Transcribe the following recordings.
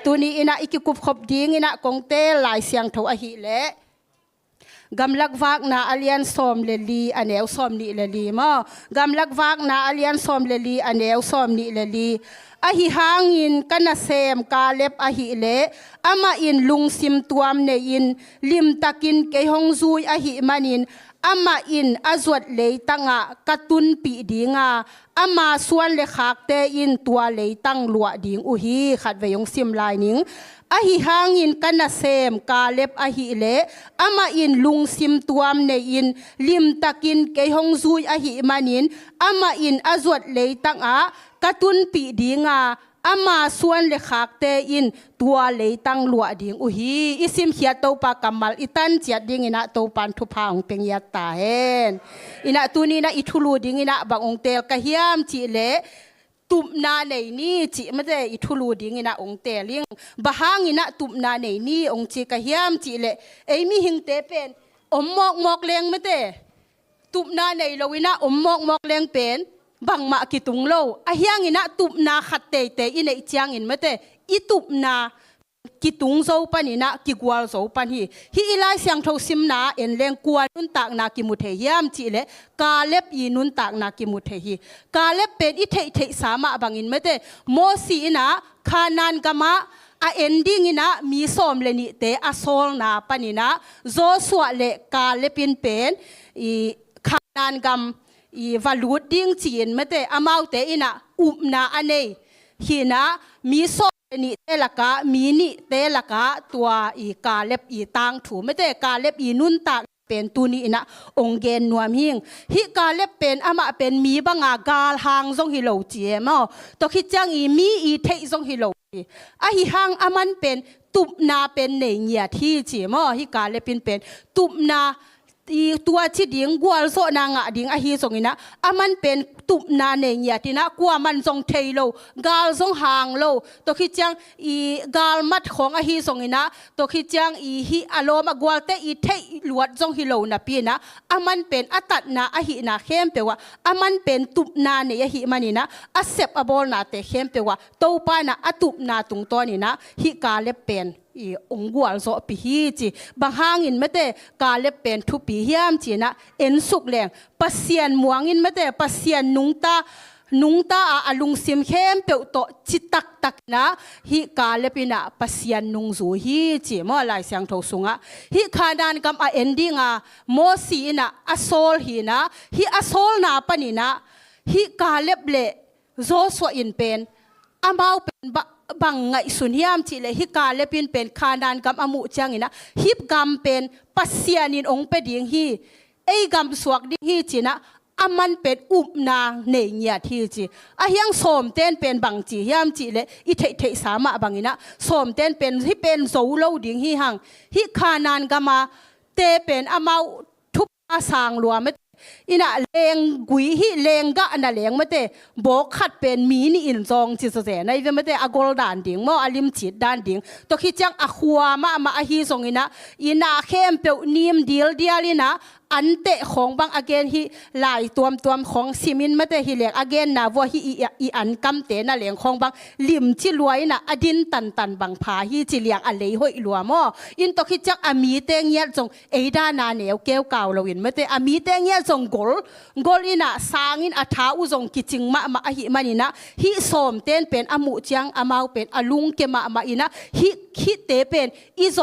ตัวนี้อินะอีกกุบขบดิ้งอินะกงเตลายเสียงเท่าอหิเละกำลักวักนาอเลียนสอมเลลีอันเอวสอมนี่เลลีมอกำลักวักนาอเลียนสอมเลลีอันเอวสอมนี่เลลีอหิหางินกันนาเซมกาเล็บอหิเละอามาอินลุงซิมตัวมเนอินลิมตะกินเกยฮงซุยอหิมันินอามาอินอาจวดเลยตั้งกระตุนปีดิงอามาส่วนเลขักเตอินตัวเลยตั้งลัวดิงอุฮีขัดเวงซิมลายนิงอหิหางอินกันนาเซมกาเล็บอหิเละอามาอินลุงซิมตัวมเนอินลิมตะกินเกยฮงซุยอหิมันินอามาอินอาจวดเลยตั้งกระตุนปีดิงอามาส่วนเลขักเตอินตัวเลยตั้งลัวดิงอุฮีอิซิมเขียโตปากำมัลอิตันเจียดิงอินะโตปันทุพางเป็งยัตตาเฮนอินะตัวนี้นะอิทุลูดิงอินะบางองเตลกะเฮียมจีเลตุบนาในนี่จีไม่ได้อิทุลูดิงอินะองเตลิงบะฮางอินะตุบนาในนี่องจีกะเฮียมจีเลเอมีหิงเตเป็นอมมอกเลงไม่ได้ตุบนาในเราอินะอมมอกเลงเป็นบางมากิตุงโลอาเฮียงอินะตุบนาขัดเตอินไอเจียงอินไม่ได้อิตุบนากิตุงโซปันอินะกิกวาลโซปันฮีอิไลเสียงทซิมนาเอ็นเลงกวนนุนตากนากิมุเทียมจีเลกาเล็บยีนุนตากนากิมุเทฮีกาเล็บเป็นอิเทสามะบางอินไม่ได้โมซีนะคานันกามะเอนดิ้งอินะมีสมเลนิเตอโซลนาปันอินะโซสวะเลกาเล็บินเป็นคานันกามวาลูดดิ้งจีนไม่ได้อามาวเตอินะนาอันนี้ฮีนะมีโซนี่เตลกะมีนี่เตลกะตัวกาเล็บตังถูไม่ได้กาเล็บนุนตากเป็นตัวนี้นะองเกนนวมหิงฮิกาเล็บเป็นอามาเป็นมีบางกาลหางทรงฮิโลเจียมตัวคิดจังมีเททรงฮิโลฮิหางอามันเป็นตุบนาเป็นเนียที่เจียมฮิกาเล็บเป็นตุบนาตัวที่ดิ่งกัวโซนางดิ่งฮีส่งอินะมันเป็นตุบนาเนียที่นะกัวมันส่งเทโลกาลส่งหางโลตัวคิดจังกาลมัดของฮีส่งอินะตัวคิดจังฮีอารมณ์กัวเตเทลวดส่งฮิโลนะปีนะมันเป็นตัดนาฮีนะเข้มเปว่ามันเป็นตุบนาเนียฮีมันนี่นะเซปอบอลนาเตเข้มเปว่าโตปานะตุบนาตรงตัวนี่นะฮิกาเลเป็นองกัวโซปีฮีจีบางห้างอินไม่ได้กาเล็บเป็นทุปีเฮียมจีนะเอ็นสุกแรงปัสเซียนมวงอินไม่ได้ปัสเซียนนุงตาลุงซิมเข้มเปียวโตจิตักนะฮิกาเล็บนะปัสเซียนนุงจูฮีจีมั่วลายเสียงทงสุงฮิคาดานกับเอ็นดิ้งโมซีนะอโซลฮีนะฮิอโซลนาปนินะฮิกาเล็บเล่โซสวอินเป็นอามาเป็นบางไงสุนยามจีเลฮิกาเลปินเป็นคานานกัมอมุจังอินะฮิบกัมเป็นปัสเซียนินองเป็ดยิงฮีกัมสวกดิฮีจีนะมันเป็นนาเนียที่จียังสมเต้นเป็นบางจียามจีเลอิเทสามะบางอินะสมเต้นเป็นที่เป็นโซโลดิงฮีหังฮิคานานกัมมาเตเป็นอามาทุบอาสางลัวไม่อินะเลงกุยฮิเลงกะอันนั้นเลงไม่ได้บอกขัดเป็นมีนี่อินซองจิตเสในไม่ได้อกอลดานดิ่งมั่วอลิมจิตดานดิ่งตัวคิดจังอขัวมาฮีซงอินะเข้มเปียวนิมเดียลนะอันเตะของบางอเกนฮิหลายตัวของซิมินไม่ได้ฮิเลียอเกนนะว่าฮิอันกำเตนะเหลียงของบางลิมจิรวยนะอดินตันบางพาฮิจิเลียงอะไรห้อยหลัวมั่วอินตัวคิดจังอามีเตงเงียจงด้านาเหนียวเกลเก่าเราอินไม่ได้อามีเตงเงียจงกอลอินะสางอินอัฐาอุจงกิจิงมาฮิมันอินะฮิสมเต้นเป็นอมุจังอามาวเป็นอลุงเกมาอินะฮิเตเป็นอิโซ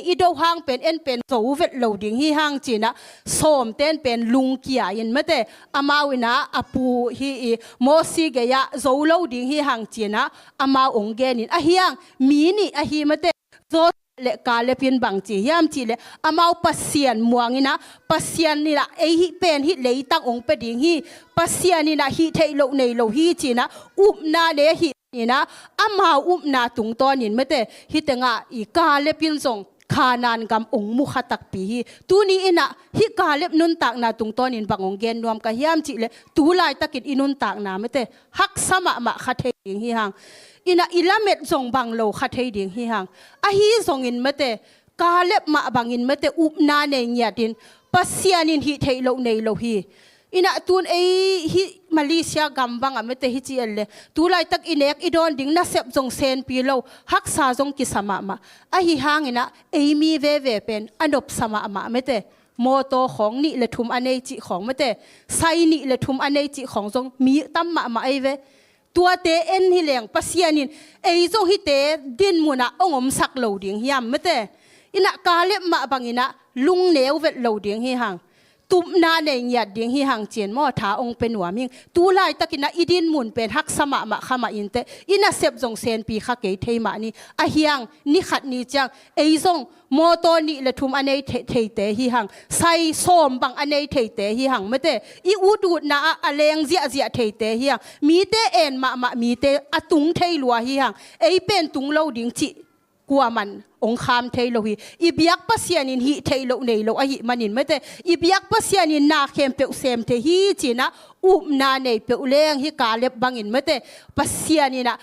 อิโดหางเป็นเป็นโซเวตโลดิงฮิหางจีนะสมเต้นเป็นลุงเกียยินไม่ได้อามาวินะอปูฮีโมซีเกียโซโลดิงฮีหังจีนะอามาองเกนินเฮียงมีนี่ฮีไม่ได้โซเลกาเลปินบางจียามจีเลอามาปัสเซียนมวงนะปัสเซียนนี่ละฮิเป็นฮิเลยตั้งองเป็ดดิงฮีปัสเซียนนี่นะฮิเทโลในโลฮีจีนะนาเลฮินี่นะอามานาตุงตอนินไม่ได้ฮิเตงกาเลปินส่งคานานกำองมุขตักปีตัวนี้อินะฮิกาเล็บนุนตักนาตุงตอนินบางองเกนรวมกับยามจิเลตัวลายตะกิดอินุนตักนาไม่ได้ฮักสมะขัดเทียงฮิฮังอินะอิลาเม็ดส่งบางโลขัดเทียงฮิฮังฮีส่งอินไม่ได้กาเล็บมาบางอินไม่ได้นาเนียดินปัสเซียนินฮิเทโลในโลฮี ina tun hi Malaysia gambang amete hi chi elle tulai tak inek idon ding na sep jong sen pi lo hak sa jong ki sama ma a hi hangina mi ve pen anop sama ma amete moto khong ni le thum anei chi khong mate sai ni le thum anei chi khong jong mi tam ma ai ve tua te en hi leng pasianin zo hi te din muna ongom sak lo ding hiam mate ina kale ma bangina lung neu vet lo ding hi hang tup na nei nyat ding hi hang chen mo tha ong pen wa ming tu lai takina idin mun pen hak sama ma khama inte ina sep jong sen pi kha ke thei ma ni a hiang ni khat ni chang zong moto ni le thum anei thei te hi hang sai som bang anei thei te hi hang mate I udu na aleng zia thei te hi hang mi te en ma mi te atung thei lua hi hang pen tung lo ding chi kwa man ong kham thei lo hi ibiak pasianin hi thei lo nei lo a hi manin mate ibiak pasianin na khem pe sem the hi china na nei pe leng hi ka lep bangin mate pasianina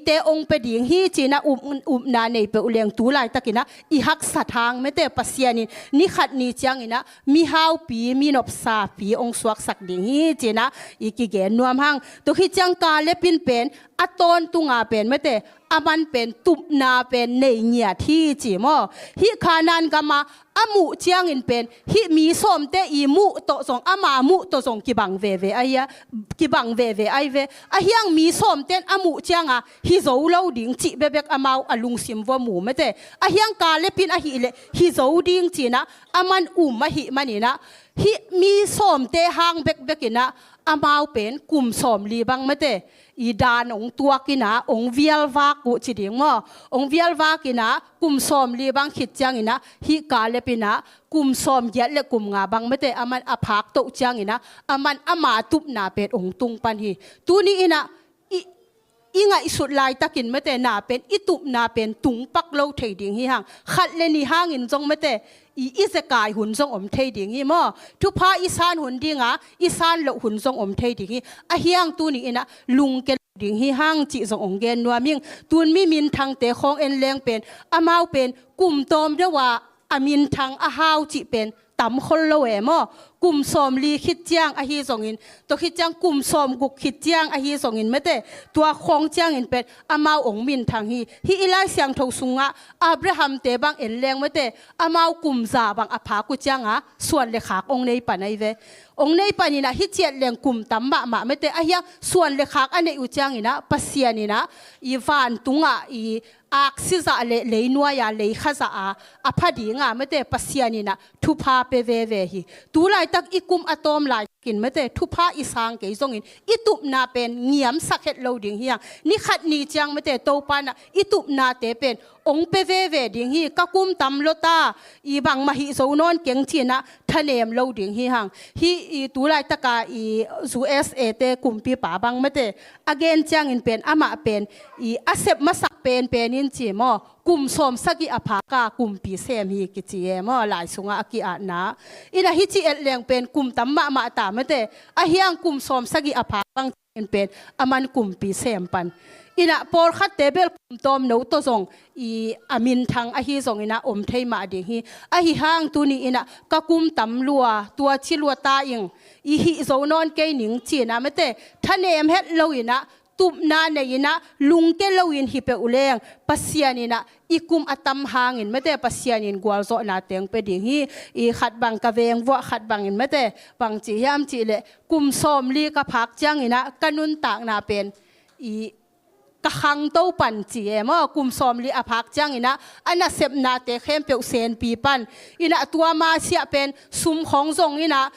te ong pe ding hi china na nei pe leng tu lai takina I hak sathang mate pasianin ni khat ni changina mi hau pi mi nop sa pi ong suak sak ding hi china ki gen nuam hang to hi chang ka lepin pen aton tunga pen mate aman pen tup na pen nei nya thi chi mo hi khanan kama amu chiang in pen hi mi som te I mu to song ama mu to song ki bang ve aya ki bang ve ai ve a hiang mi som ten amu chiang a hi zo lo ding chi bebek amau alung sim vo mu mete a hiang ka le pin a hi le hi zo ding chi na aman ma hi manina hi mi som te hang bekina amau pen kum som li bang mete I dan ong tua kina ong vial va ku chi ding mo ong vial va kina kum som li bang khit chang ina hi ka le pina kum som yat le kum nga bang mete aman aphak to chang ina aman ama tup na pet ong tung pan hi tu ni ina inga isut lai takin mete na pen itup na pen tung pak lo thei ding hi hang khat le ni hang in jong mete isekai hun jong om thei ding hi mo thu pha isan hun dinga isan lo hun jong om thei ding hi a hiang tu ni ina lung ke ding hi hang chi jong ong gen nuaming tun mi min thang te khong en leng pen amau pen kum tom de wa amin thang a hau chi pen tam khol lo e mo kum som li khit chiang a hi zong in to khit chiang kum som guk khit chiang a hi zong in mete tua khong chiang in pet amau ong min thang hi ilai siang tho sunga Abraham te bang en leng mete amau kum za bang apha ku chiang a suan le khak ong nei panai ve ong nei panina hi chiat leng kum tam ma mete a hiang suan le khak ane u chiang ina pasianina I van tunga ak siza le nuwa ya le khaza a phadi nga mete pasianina thupa pe ve hi tu lai tak ikum atom lai kin mete thupa isang ke zongin itup na pen ngiam sakhet loading hiang ni khat ni chang mete to pana itup na te pen ong pe ve ding hi kakum tam lota I bang ma hi zo non keng china thanem loading hi hang hi tu lai taka USA te kumpi pa bang mete again chang in pen ama pen asep masak pen in chi mo kum som sagi aphaka kumpi sem hi ki chi mo lai sunga aki na ina hi chi el leng pen kum tam ma ta mete a hiang kum som sagi apha bang in pen aman kumpi sem pan ina por khat tebel kum tom no to zong amin thang a hi zong ina om thei ma ding hi a hi hang tu ni ina ka kum tam lua tua chi lua ta ing hi zo non ke ning chi na mete thanem het lo ina tup na nei na lung ke lo in hi pe uleng pasianina ikum atam hangin mete pasianin gwal zo na teng pe ding hi khat bang ka veng wa khat bang in mete bang chi yam chi le kum som li ka phak chang ina kanun tak na pen ka hang to pan chi mo kum som li aphak chang ina ana sep na te khem pe sen pi pan ina tua ma sia pen sum khong zong ina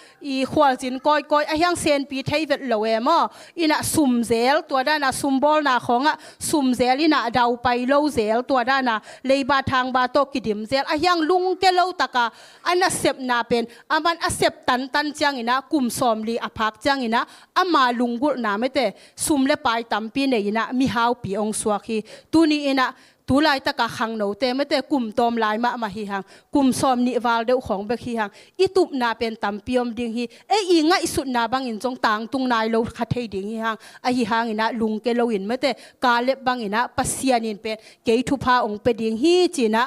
khwal jin koi a hyang sen pi thei vet lo e mo ina sum zel tua da na sum bol na khonga sum zel ina dau pai lo zel tua da na leiba thang ba to kidim zel a hyang lung ke lo taka ana sep na pen aman a sep tan chang ina kum som li aphak chang ina ama lungul na mete sum le pai tam pi nei ina mi hau pi ong suaki tu ni ina ตูไลตะกะขังโนเตไม่แต่กลุ่มตอมลายมาหิหังกลุ่มซอมนิวาลเดวของเบกหิหังอีตุบนาเป็นตัมปิอมดิ่งฮีอีง่ายสุดนาบังอินจงต่างตุงนายโลคัดให้ดิ่งหิหังหิหังอินะลุงเกลวินไม่แต่กาเล็บบังอินะปัสยานินเป็นเกยทุพาองเป็ดิ่งฮีจีนะ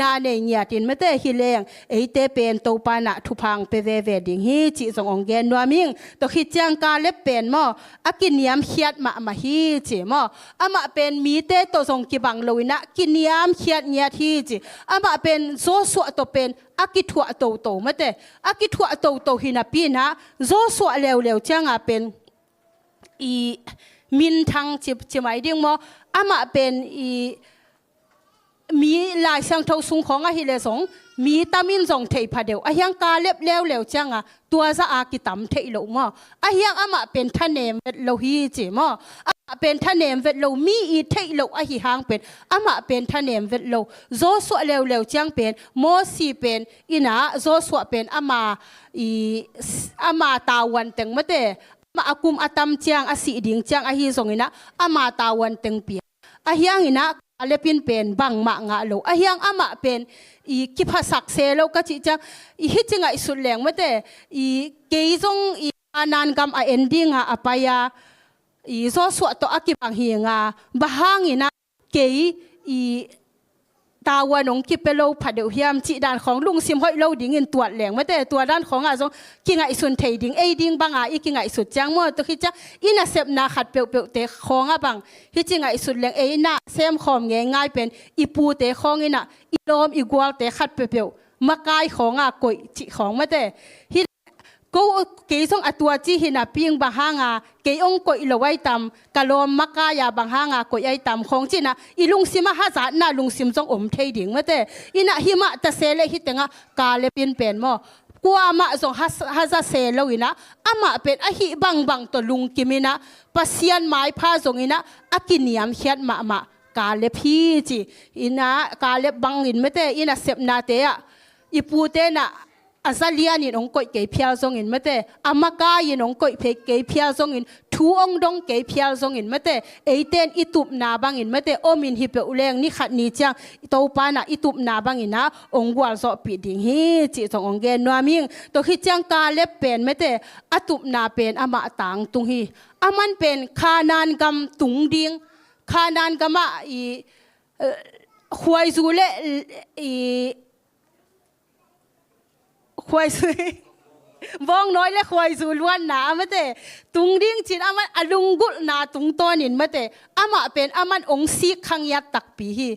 นาเนียตินไม่แต่ฮิเลงเตเป็นโตปานะทุพังเปเวเวดิ่งฮีจีจงองเกนนัวมิงตคิดจังกาเล็บเป็นมอกินยามเขียดมาฮีจีมมาเป็นมีเตโตจงกิบังโลวินะกินยามเขียดเนียทีจีมาเป็นโซสวตัวเป็นกิทัวโตไม่แต่กิทัวโตหินาปีนะโซสวเร็วจังเป็นมินทังจิหมายดิ่งมาเป็นมีลายเสียงเท่าสูงของหิเลสงมีตามินจงเทพเดียวยังกาเล็บเร็วจังตัวจะกิตำเทโลมยังมาเป็นทะเนมเวทโลฮีจิมเป็นทะเนมเวทโลมีเทโลหิหางเป็นมาเป็นทะเนมเวทโลโซสวเร็วจังเป็นโมสีเป็นนะโซสวเป็นมาตาวันเต็งมะเตมาอากุมอาตัมจังสีดิ่งจังหิสงนะมาตาวันเต็งเปียยังนะอะไรเป็นบังมางาโลยังมาเป็นกิภาษาเซโลก็จิจังฮิจิงไอสุดแรงไม่แต่เกยจงนานกำเอนดิ้งอปายาโซสวดตัวกิบังเฮียงบะฮังนะเกยตาวันงกิเปโลผัดเดียวเฮียมจีด้านของลุงซิมห้อยโลดิ่งเงินตัวแหลงไม่แต่ตัวด้านของจงกิงไอสุนเทดิ่งดิ่งบางกิงไอสุดจังมั่วตัวคิดจังน่ะเสพนาขัดเปียวเตะของบังฮิจิงไอสุดแหลงน่ะเซมขอมง่ายเป็นปูเตะของน่ะลมกวาลเตะขัดเปียวมากายของกอยจิของไม่แต่ฮิก็เกยส่งตัวจีหินาพิงบางหางเกยองกอยลอยตำกะลมมากายาบางหางกอยไอตำของจีน่ะลุงซิมาฮาจาน่ะลุงซิมจงเทดิ่งไม่แต่น่ะหิมะตะเซเลฮิตงกาเลเป็นมกัวมาจงฮาจาเซโลวินะมาเป็นหิบังตัวลุงกิมินะปัสยันไม้พาจงนะกินยามเขียดมากาเลพี่จีนะกาเลบังอินไม่แต่น่ะเสพนาเตะปูเตน่ะอาซาเลียนินองกอยเกยพิอาซงอินไม่แต่อามากายินองกอยเพเกยพิอาซงอินทูองดงเกยพิอาซงอินไม่แต่เตนตุบนาบังอินไม่แต่โอมินฮิเปอุเลงนี่ขัดนี่จังโตปานะตุบนาบังอินนะองกวาลโซปิดิ่งฮีจิตองเกนนัวมิงตัวคิดจังกาเล็บเป็นไม่แต่ตุบนาเป็นอามาต่างตุงฮีมันเป็นคานานกำตุงดิ่งคานานกำควายซูเล่ควายซูบ้องน้อยและควายซูล้วนหนาไม่แต่ตุงดิ้งจินมันอลุงกุลนาตุงตัวนินไม่แต่มาเป็นมันองซีขังยัดตักปีฮี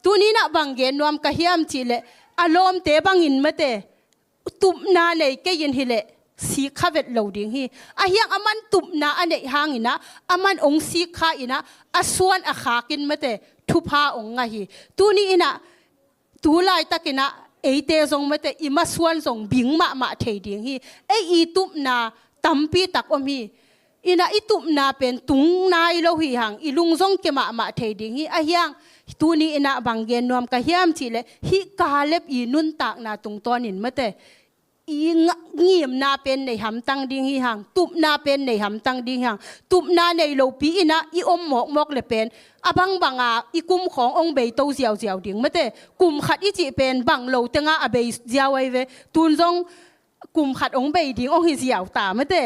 ตัวนี้นะบางเกนนวมกะเฮียมจิเลอารมณ์เตะบางอินไม่แต่ตุบนาเลยแกยินฮิเลสีข้าเวทเหลาดิ่งฮียังมันตุบนาอันเดหางอินะมันองซีข้าอินะส่วนขากินไม่แต่ทุพาองไงฮีตัวนี้นะตัวลายตะกินะเตจงไม่แต่มาส่วนจงบิงมาเทดิ่งฮีตุบนาตั้มปีตักอมฮีนะตุบนาเป็นตุงนายโลหิหังลุงจงเกมาเทดิ่งฮียังตัวนี้นะบางเกนนวมกะเฮียมทีเลฮิกาเล็บนุนตักนาตุงตัวนินไม่แต่เงียบนาเป็นในหำตังดิ่งฮีหังตุบนาเป็นในหำตังดิ่งหังตุบนาในโลปีนะอมหมกเลยเป็นบังกุมขององเบยโตเจียวดิ่งไม่แต่กุมขัดจีเป็นบังโลเตงเบยเจียวไว้เวตุนจงกุมขัดองเบยดิ่งองหิเจียวตาไม่แต่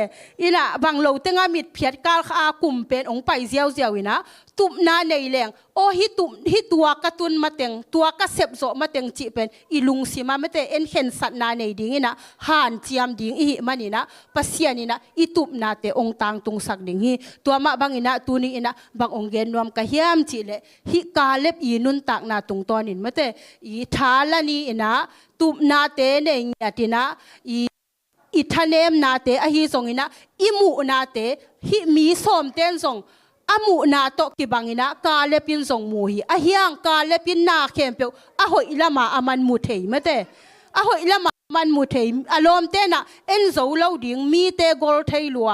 นะบังโลเตงมิดเพียดกาลกุมเป็นองไปเจียวนะตุบนาในแรงฮิตัวกระตุนมาเต็งตัวกระเสบโซมาเต็งจีเป็นลุงสิมาไม่แต่เห็นสัตนาในดิ่งนะห่านเจียมดิ่งมันนี่นะปัสยานี่นะตุบนาเตองตังตุงสักดิ่งฮีตัวมาบางนะตัวนี้นะบางองเกนรวมกะเฮียมจีเลฮิกาเล็บนุนตักนาตุงตัวนินไม่แต่ทาลนี่นะตุบนาเตในเนี่ยตินะทะเนมนาเตฮีส่งนะมูนาเตฮิมีส้มเต้นส่งมูนาโตกิบังนะกาเลปินส่งมูฮียังกาเลปินนาเข้มเปียวหอยละมามันมูเทยไม่แต่หอยละมามันมูเทยอารมณ์เต้นโซโลดิ่งมีเตกอลเทยลัว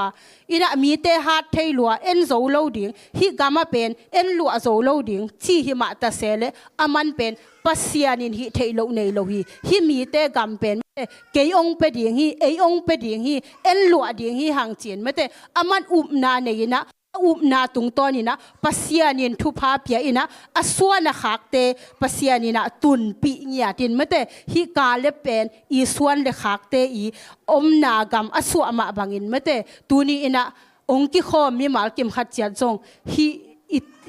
มีเตฮาร์ดเทยลัวโซโลดิ่งฮิกามาเป็นลัวโซโลดิ่งที่หิมะตะเซเลมันเป็นปัสยานินฮิเทยโลในโลฮีมีเตกัมเป็นเกยองไปดิ่งฮีองไปดิ่งฮีลัวดิ่งฮีหางจีนไม่แต่มันนาในนะ na tung to ni na pasianin thu pha pia ina aswana khakte pasianina tun pi nya tin mate hi ka le pen I swan le khakte I omna gam asu ama bangin mate tuni ina ongki khom mi mal kim khat chiat jong hi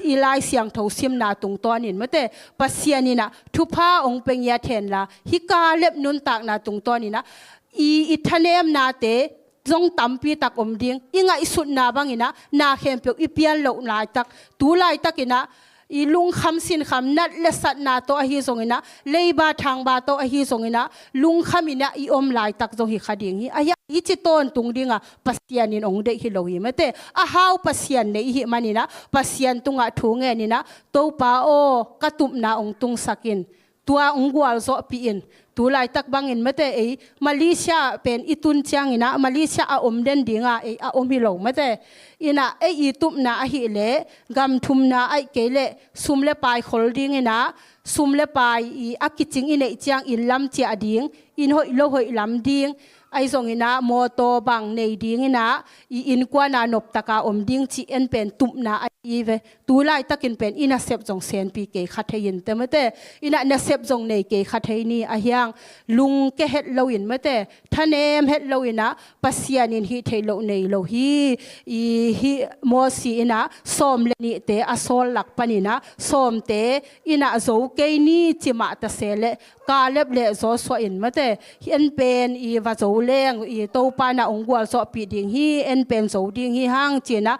ilai siang tho sim na tung to nin mate pasianina thu pha ong peng ya then la hi ka lep nun tak na tung to ni na I thanem na te zong tampi tak ding inga isut na bangina na khem pe ipian lo lai tak tu lai takina I lung kham sin kham nat le sat na to a hi zongina leiba thang ba to a hi zongina lung khamina I om lai tak zong hi khading hi aya I chi ton tung dinga pasianin ong de hi lo hi mate a hau pasian nei hi manina pasian tunga thu nge ni na to pa o katum na ong tung sakin tua ungwal zo piin tu lai tak bangin mate e Malaysia pen itun chiang ina Malaysia a den dinga e a hi lo mate ina e tup na a hi le gam thum na ai ke le sum le pai khol ding ina sum le pai I akiching ine chiang in lam chi ading in hoi lo hoi lam ding ai zong ina moto bang nei ding ina I in kwa na nop taka ding chi en pen tup na ai ve tu lai takin pen ina sep jong sen pi ke khathein te mate ina na sep jong nei ke khathei ni a hiang lung ke het lo in mate thanem het lo ina pasianin hi thei lo nei lo hi mo si ina som le ni te asol lak panina som te ina zo ke ni chima ta sele ka lep le zo so in mate en pen I va zo leng I to pa na ongwal so pi ding hi en pen zo ding hi hang china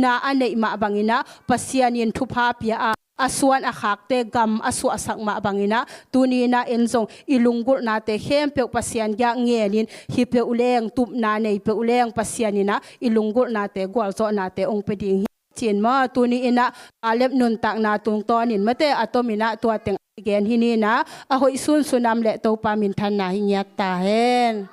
na anei ma bangina pasianin thu pha pia aswan a khakte gam asu asak ma bangina tunina enzong ilungul na te khem pe pasian ya ngenin hi pe uleng tup na nei pe uleng pasianina ilungul na te gwal zo na te ong pe ding hi chin ma tuni ina alep nun tak na tung tonin mate atomina tua teng gen hi ni na a hoi sun sunam le to pa min than na hi nya ta hen